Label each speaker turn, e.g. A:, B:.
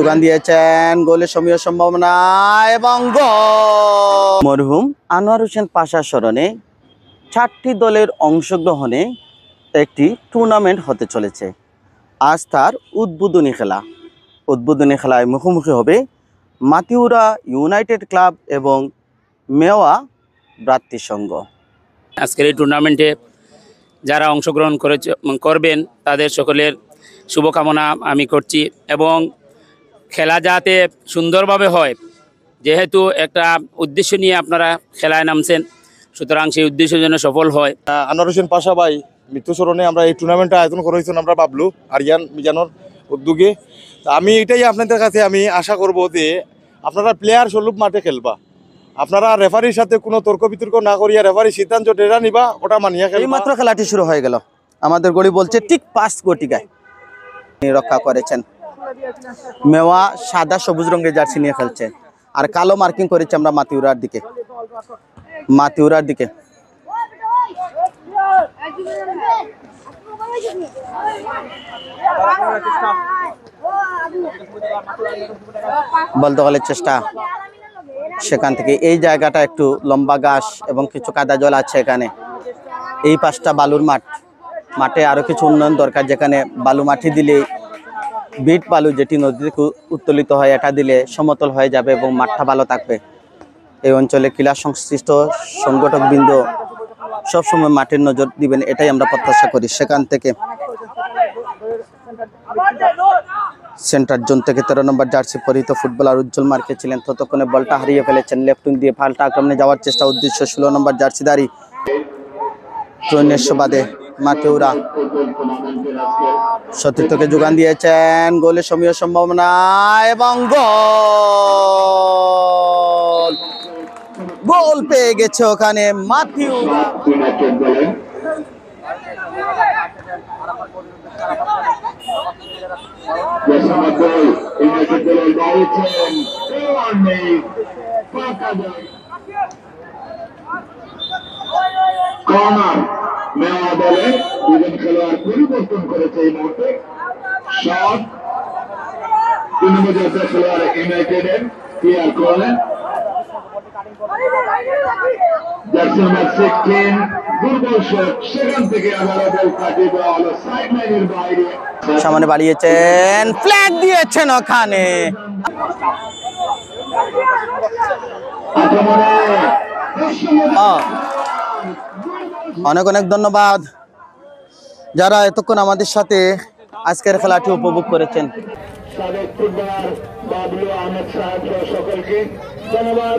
A: যোগান দিয়েছেন গোলের সমীহ সম্ভাবনা এবং গোল। মরহুম আনোয়ার হোসেন পাশার স্মরণে 4টি দলের অংশগ্রহণে একটি টুর্নামেন্ট হতে চলেছে। আজ তার উদ্বোধনী খেলায় মুখোমুখি হবে মাতিউরা ইউনাইটেড ক্লাব এবং মেওয়া ব্রাত্তি সংঘ।
B: আজকের এই টুর্নামেন্টে যারা অংশগ্রহণ করবেন তাদের সকলের শুভকামনা আমি করছি এবং খেলা যাতে সুন্দরভাবে হয়, যেহেতু একটা উদ্দেশ্য নিয়ে আপনারা খেলায় নামছেন, সুতরাং সেই উদ্দেশ্য যেন সফল হয়।
C: আনোয়ার হোসেন পাশা ভাই মৃত্যুস্মরণে আমরা এই টুর্নামেন্টটা আয়োজন করেছেন আমরা বাবলু আরিয়ান মিজানোর উদ্যোগে। আমি এটাই আপনাদের কাছে আমি আশা করব যে আপনারা প্লেয়ার স্বরূপ মাঠে খেলবা, আপনারা রেফারির সাথে কোনো তর্ক বিতর্ক না করিয়া রেফারির সিদ্ধান্ত টেরা নিবা, ওটা মানিয়া খেলবা।
A: এইমাত্র খেলাটি শুরু হয়ে গেল, আমাদের গড়ি বলছে ঠিক 5 গটিকায় রক্ষা করেছেন। মেওয়া সাদা সবুজ রঙের জার্সি নিয়ে খেলছে আর কালো মার্কিং করেছে আমরা মাতিউরার দিকে। বল দখলের চেষ্টা, সেখান থেকে এই জায়গাটা একটু লম্বা ঘাস এবং কিছু কাদা জল আছে এখানে। এই পাশটা বালুর মাঠে আরো কিছু উন্নয়ন দরকার, যেখানে বালু মাটি দিলে বিট বালু যেটি নদী থেকে উত্তোলিত হয় এটা দিলে সমতল হয়ে যাবে এবং মাঠটা ভালো থাকবে। এই অঞ্চলে ক্রীড়া সংশ্লিষ্ট সংগঠক বৃন্দ সবসময় মাঠের নজর দিবেন, এটাই আমরা প্রত্যাশা করি। সেখান থেকে সেন্টার জোন থেকে 13 নম্বর জার্সি পরিহিত ফুটবলার উজ্জ্বল মার্কে ছিলেন, ততক্ষণে বলটা হারিয়ে ফেলেছেন। লেফট উইং দিয়ে পাল্টা আক্রমণে যাওয়ার চেষ্টা, উদ্দেশ্য 16 নম্বর জার্সিদারি ত্রৈন্যস্যবাদে মাতিউরা সতীর্থকে যোগান দিয়েছেন গোলের সমীহ সম্ভাবনা এবং গোল পেয়ে গেছে ওখানে মাতিউরা।
D: কর্নার মেওয়া দলে দুজন খেলোয়াড় পরিবর্তন করেছে এই মুহূর্তে। শট 3 নম্বর জার্সি খেলোয়াড় ইউনাইটেডের ক্লিয়ার করলেন। জার্সি নাম্বার 16 দুর্বল শট, সেখান থেকে আবারও বল কাটিয়ে দেওয়া হলো সাইড লাইনের বাইরে।
A: সামনে বাড়িয়েছেন, ফ্ল্যাগ দিয়েছেন ওখানে। অনেক অনেক ধন্যবাদ যারা এতক্ষণ আমাদের সাথে আজকের খেলাটি উপভোগ করেছেন।
D: সাবেক ফুটবলার বাবলু আহমেদ সাহেব সকলকে ধন্যবাদ।